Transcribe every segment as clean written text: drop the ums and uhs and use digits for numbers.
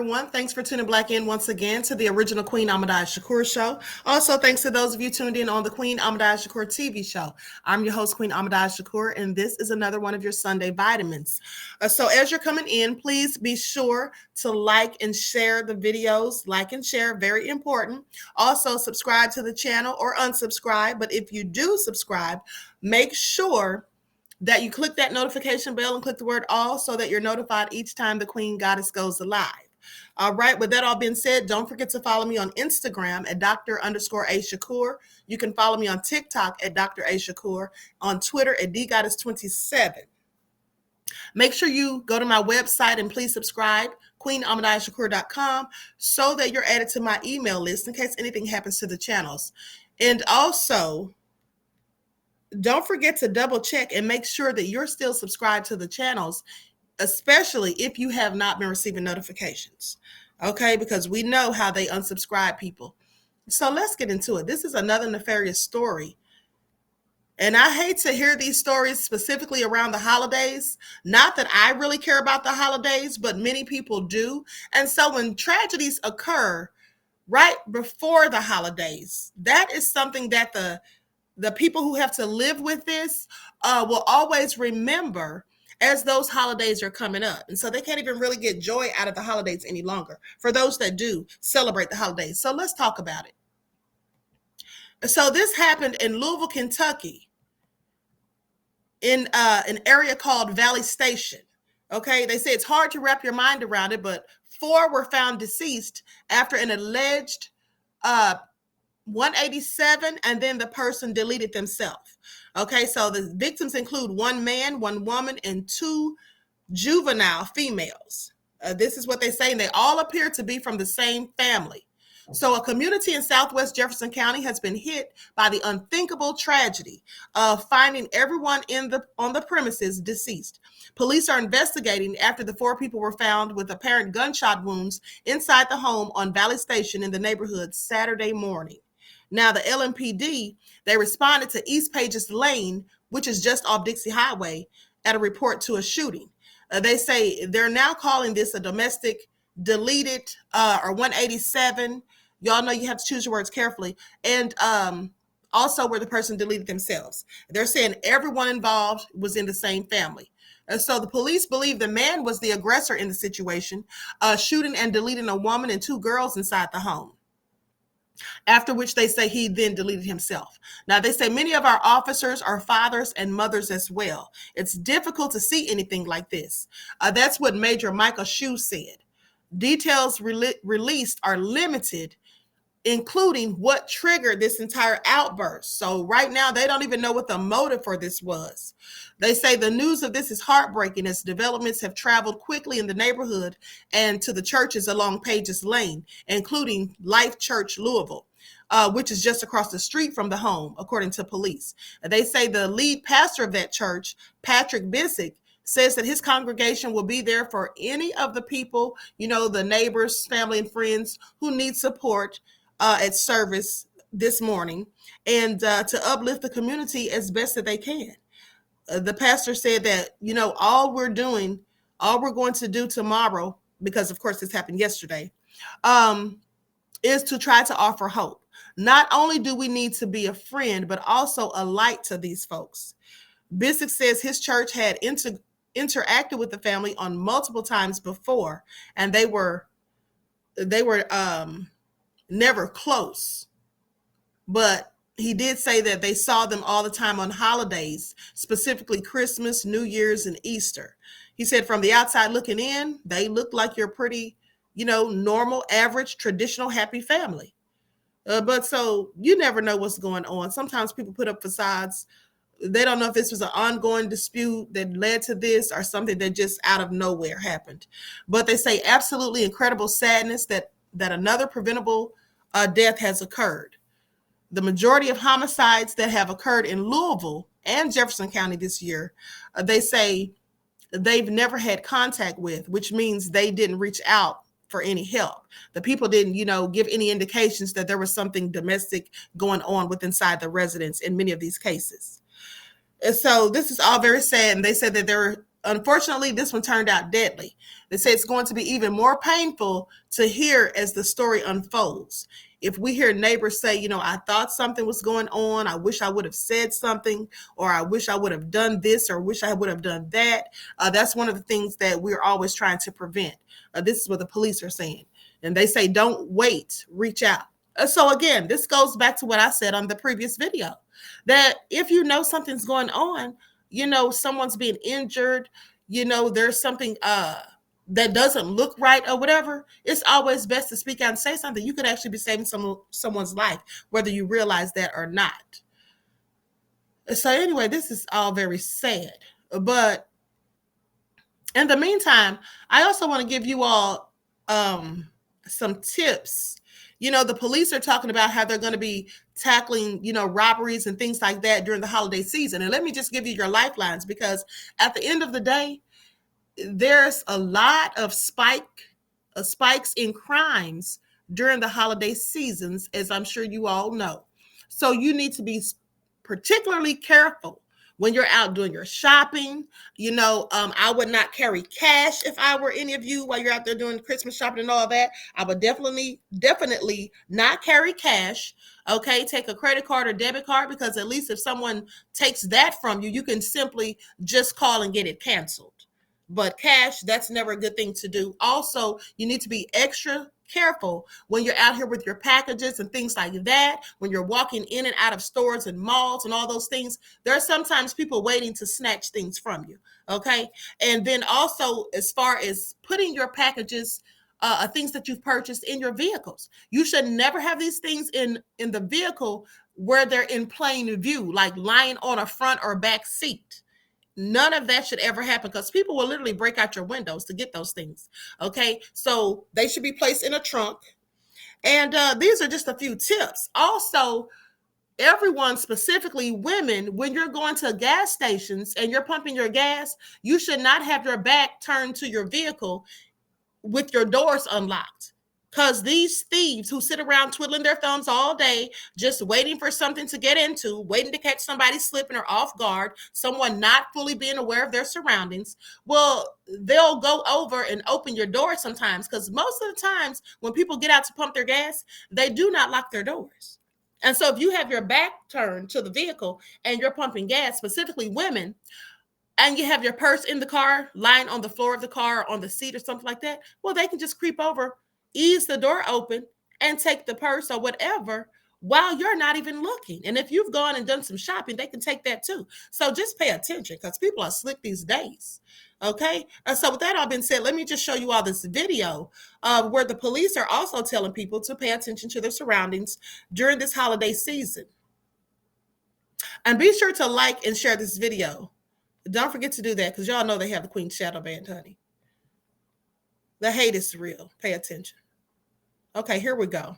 everyone. Thanks for tuning back in once again to the original Queen Ahmadiyyah Shakur show. Also, thanks to those of you tuned in on the Queen Ahmadiyyah Shakur TV show. I'm your host, Queen Ahmadiyyah Shakur, and this is another one of your Sunday vitamins. So as you're coming in, please be sure to like and share the videos. Like and share, very important. Also, subscribe to the channel or unsubscribe. But if you do subscribe, make sure that you click that notification bell and click the word all so that you're notified each time the Queen Goddess goes live. All right, with that all being said, don't forget to follow me on Instagram at Dr._A_Shakur. You can follow me on TikTok at Dr. A Shakur, on Twitter at DGoddess27. Make sure you go to my website and please subscribe, QueenAhmadiyyahShakur.com, so that you're added to my email list in case anything happens to the channels. And also, don't forget to double check and make sure that you're still subscribed to the channels, especially if you have not been receiving notifications. Okay, because we know how they unsubscribe people. So let's get into it. This is another nefarious story. And I hate to hear these stories specifically around the holidays. Not that I really care about the holidays, but many people do. And so when tragedies occur right before the holidays, that is something that the people who have to live with this will always remember as those holidays are coming up. And so they can't even really get joy out of the holidays any longer for those that do celebrate the holidays. So let's talk about it. So this happened in Louisville, Kentucky, in an area called Valley Station. Okay, they say it's hard to wrap your mind around it, but 4 were found deceased after an alleged 187, and then the person deleted themselves. Okay, so the victims include 1 man, 1 woman, and 2 juvenile females. This is what they say, and they all appear to be from the same family. So a community in Southwest Jefferson County has been hit by the unthinkable tragedy of finding everyone on the premises deceased. Police are investigating after the 4 people were found with apparent gunshot wounds inside the home on Valley Station in the neighborhood Saturday morning. Now, the LMPD, they responded to East Pages Lane, which is just off Dixie Highway, at a report to a shooting. They say they're now calling this a domestic deleted or 187. Y'all know you have to choose your words carefully. And also where the person deleted themselves. They're saying everyone involved was in the same family. And so the police believe the man was the aggressor in the situation, shooting and deleting a woman and 2 girls inside the home. After which they say he then deleted himself. Now, they say many of our officers are fathers and mothers as well. It's difficult to see anything like this. That's what Major Michael Shue said. Details released are limited, including what triggered this entire outburst. So right now, they don't even know what the motive for this was. They say the news of this is heartbreaking as developments have traveled quickly in the neighborhood and to the churches along Pages Lane, including Life Church Louisville, which is just across the street from the home, according to police. They say the lead pastor of that church, Patrick Bissick, says that his congregation will be there for any of the people, the neighbors, family, and friends who need support at service this morning, and to uplift the community as best that they can. The pastor said that, all we're going to do tomorrow, because of course this happened yesterday, is to try to offer hope. Not only do we need to be a friend, but also a light to these folks. Bissick says his church had interacted with the family on multiple times before, and they were never close. But he did say that they saw them all the time on holidays, specifically Christmas, New Year's, and Easter. He said from the outside looking in, they look like your pretty, normal, average, traditional, happy family. But so you never know what's going on. Sometimes people put up facades. They don't know if this was an ongoing dispute that led to this or something that just out of nowhere happened. But they say absolutely incredible sadness that another preventable death has occurred. The majority of homicides that have occurred in Louisville and Jefferson County this year, they say they've never had contact with, which means they didn't reach out for any help. The people didn't, give any indications that there was something domestic going on with inside the residence in many of these cases. And so this is all very sad. And they said that there unfortunately, this one turned out deadly. They say it's going to be even more painful to hear as the story unfolds. If we hear neighbors say, I thought something was going on, I wish I would have said something, or I wish I would have done this, or wish I would have done that, that's one of the things that we're always trying to prevent. This is what the police are saying. And they say, don't wait, reach out. So again, this goes back to what I said on the previous video, that if you know something's going on, someone's being injured, there's something that doesn't look right or whatever, it's always best to speak out and say something. You could actually be saving someone's life, whether you realize that or not. So anyway, this is all very sad. But in the meantime, I also want to give you all some tips. The police are talking about how they're going to be tackling, robberies and things like that during the holiday season. And let me just give you your lifelines, because at the end of the day, there's a lot of spikes in crimes during the holiday seasons, as I'm sure you all know. So you need to be particularly careful when you're out doing your shopping. I would not carry cash if I were any of you while you're out there doing Christmas shopping and all that. I would definitely not carry cash. Okay, take a credit card or debit card, because at least if someone takes that from you, you can simply just call and get it canceled. But cash, that's never a good thing to do. Also, you need to be extra careful when you're out here with your packages and things like that, when you're walking in and out of stores and malls and all those things. There are sometimes people waiting to snatch things from you. Okay. And then also, as far as putting your packages, things that you've purchased in your vehicles, you should never have these things in the vehicle where they're in plain view, like lying on a front or back seat. None of that should ever happen, because people will literally break out your windows to get those things. Okay, so they should be placed in a trunk. And these are just a few tips. Also, everyone, specifically women, when you're going to gas stations and you're pumping your gas, you should not have your back turned to your vehicle with your doors unlocked. Because these thieves who sit around twiddling their thumbs all day, just waiting for something to get into, waiting to catch somebody slipping or off guard, someone not fully being aware of their surroundings, well, they'll go over and open your door sometimes, because most of the times when people get out to pump their gas, they do not lock their doors. And so if you have your back turned to the vehicle and you're pumping gas, specifically women, and you have your purse in the car, lying on the floor of the car, or on the seat or something like that, well, they can just creep over, ease the door open, and take the purse or whatever while you're not even looking. And if you've gone and done some shopping, they can take that too. So just pay attention, because people are slick these days. Okay. So with that all being said, let me just show you all this video where the police are also telling people to pay attention to their surroundings during this holiday season. And be sure to like and share this video. Don't forget to do that, because y'all know they have the Queen Shadow Band, honey. The hate is real. Pay attention. Okay, here we go.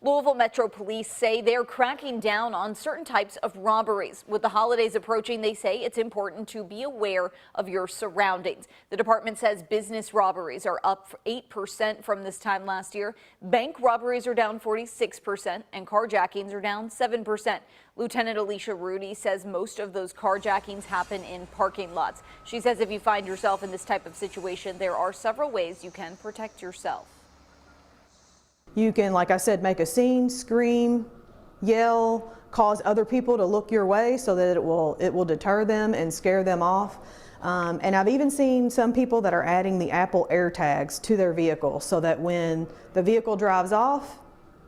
Louisville Metro Police say they're cracking down on certain types of robberies. With the holidays approaching, they say it's important to be aware of your surroundings. The department says business robberies are up 8% from this time last year. Bank robberies are down 46%, and carjackings are down 7%. Lieutenant Alicia Rudy says most of those carjackings happen in parking lots. She says if you find yourself in this type of situation, there are several ways you can protect yourself. You can, like I said, make a scene, scream, yell, cause other people to look your way so that it will deter them and scare them off. And I've even seen some people that are adding the Apple AirTags to their vehicle so that when the vehicle drives off,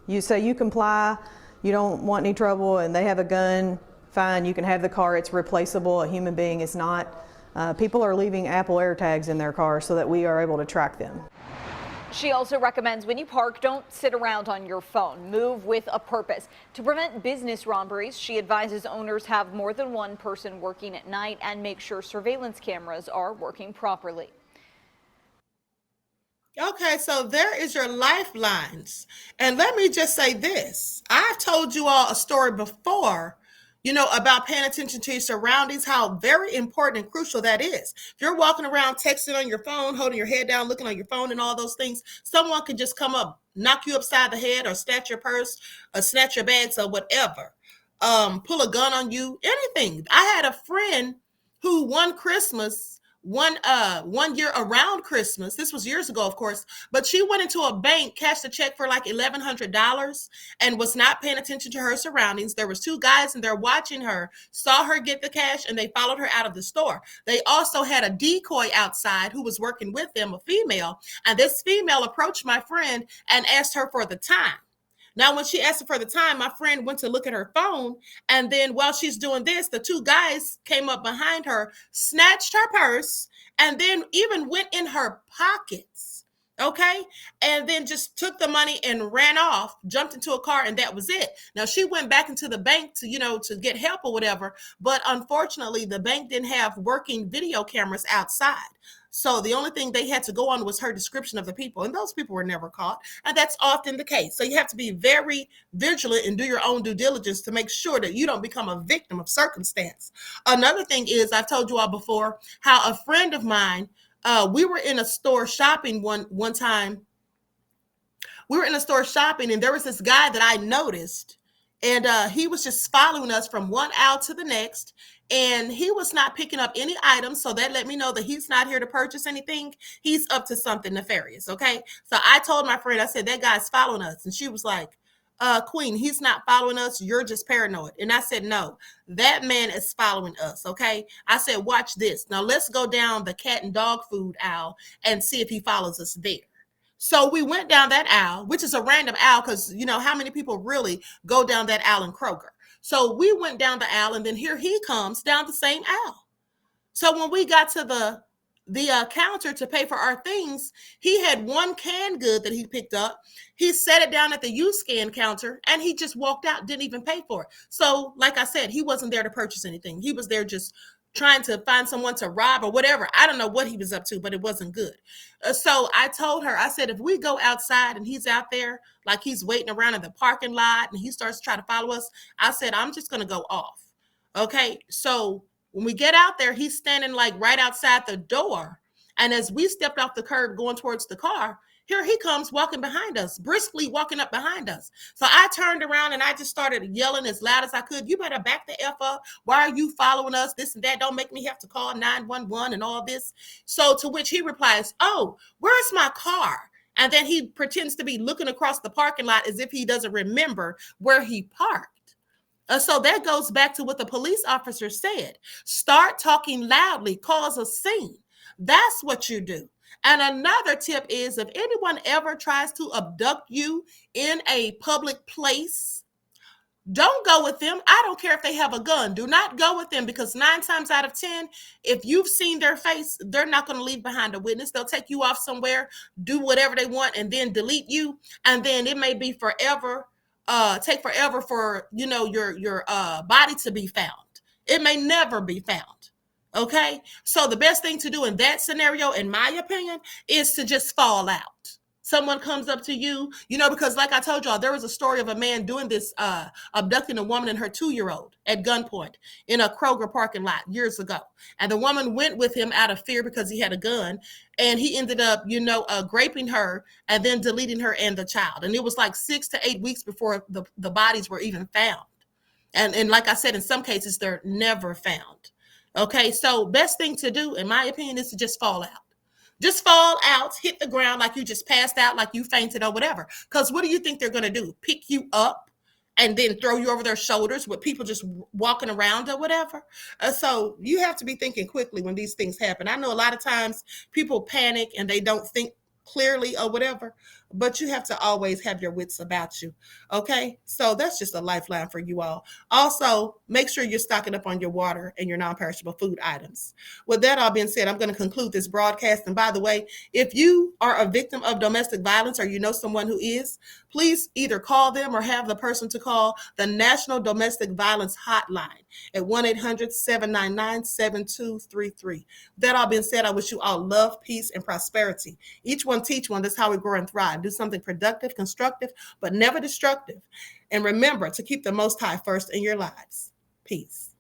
you say you comply, you don't want any trouble, and they have a gun, fine, you can have the car, it's replaceable, a human being is not. People are leaving Apple AirTags in their cars so that we are able to track them. She also recommends when you park, don't sit around on your phone. Move with a purpose. To prevent business robberies, she advises owners have more than one person working at night and make sure surveillance cameras are working properly. Okay, so there is your lifelines. And let me just say this. I've told you all a story before, about paying attention to your surroundings, how very important and crucial that is. If you're walking around texting on your phone, holding your head down, looking on your phone and all those things, someone could just come up, knock you upside the head, or snatch your purse, or snatch your bags, or whatever. pull a gun on you, anything. I had a friend who one year around Christmas, this was years ago, of course, but she went into a bank, cashed a check for like $1,100 and was not paying attention to her surroundings. There was two guys in there watching her, saw her get the cash, and they followed her out of the store. They also had a decoy outside who was working with them, a female, and this female approached my friend and asked her for the time. Now, when she asked her for the time, my friend went to look at her phone. And then while she's doing this, the two guys came up behind her, snatched her purse, and then even went in her pockets. Okay. And then just took the money and ran off, jumped into a car, and that was it. Now, she went back into the bank to get help or whatever. But unfortunately, the bank didn't have working video cameras outside. So the only thing they had to go on was her description of the people, and those people were never caught. And that's often the case. So you have to be very vigilant and do your own due diligence to make sure that you don't become a victim of circumstance. Another thing is, I've told you all before how a friend of mine, we were in a store shopping one time. We were in a store shopping, and there was this guy that I noticed, and he was just following us from one aisle to the next. And he was not picking up any items. So that let me know that he's not here to purchase anything. He's up to something nefarious. Okay. So I told my friend, I said, that guy's following us. And she was like, Queen, he's not following us. You're just paranoid. And I said, no, that man is following us. Okay. I said, watch this. Now let's go down the cat and dog food aisle and see if he follows us there. So we went down that aisle, which is a random aisle because, how many people really go down that aisle in Kroger? So we went down the aisle, and then here he comes down the same aisle. So when we got to the counter to pay for our things, he had one canned good that he picked up. He set it down at the U-Scan counter, and he just walked out, didn't even pay for it. So like I said, he wasn't there to purchase anything. He was there just trying to find someone to rob or whatever. I don't know what he was up to, but it wasn't good. So I told her, I said, if we go outside and he's out there, like he's waiting around in the parking lot and he starts to try to follow us, I said, I'm just going to go off. Okay. So when we get out there, he's standing like right outside the door. And as we stepped off the curb going towards the car, here he comes walking behind us, briskly walking up behind us. So I turned around and I just started yelling as loud as I could. You better back the F up. Why are you following us? This and that. Don't make me have to call 911 and all this. So to which he replies, oh, where's my car? And then he pretends to be looking across the parking lot as if he doesn't remember where he parked. So that goes back to what the police officer said. Start talking loudly, cause a scene. That's what you do. And another tip is, if anyone ever tries to abduct you in a public place, don't go with them. I don't care if they have a gun. Do not go with them, because 9 times out of 10, if you've seen their face, they're not going to leave behind a witness. They'll take you off somewhere, do whatever they want, and then delete you. And then it may be forever, take forever for, your body to be found. It may never be found. Okay. So the best thing to do in that scenario, in my opinion, is to just fall out. Someone comes up to you, because like I told y'all, there was a story of a man doing this, abducting a woman and her 2-year-old at gunpoint in a Kroger parking lot years ago. And the woman went with him out of fear because he had a gun. And he ended up, raping her and then deleting her and the child. And it was like 6 to 8 weeks before the bodies were even found. And like I said, in some cases, they're never found. Okay, so best thing to do, in my opinion, is to just fall out. Just fall out, hit the ground like you just passed out, like you fainted or whatever. Because what do you think they're going to do? Pick you up and then throw you over their shoulders with people just walking around or whatever? So you have to be thinking quickly when these things happen. I know a lot of times people panic and they don't think clearly or whatever, but you have to always have your wits about you. Okay, so that's just a lifeline for you all. Also, make sure you're stocking up on your water and your non-perishable food items. With that all being said, I'm going to conclude this broadcast. And by the way, if you are a victim of domestic violence or you know someone who is, please either call them or have the person to call the National Domestic Violence Hotline at 1-800-799-7233. That all being said, I wish you all love, peace, and prosperity. Each one teach one. That's how we grow and thrive. Do something productive, constructive, but never destructive. And remember to keep the Most High first in your lives. Peace.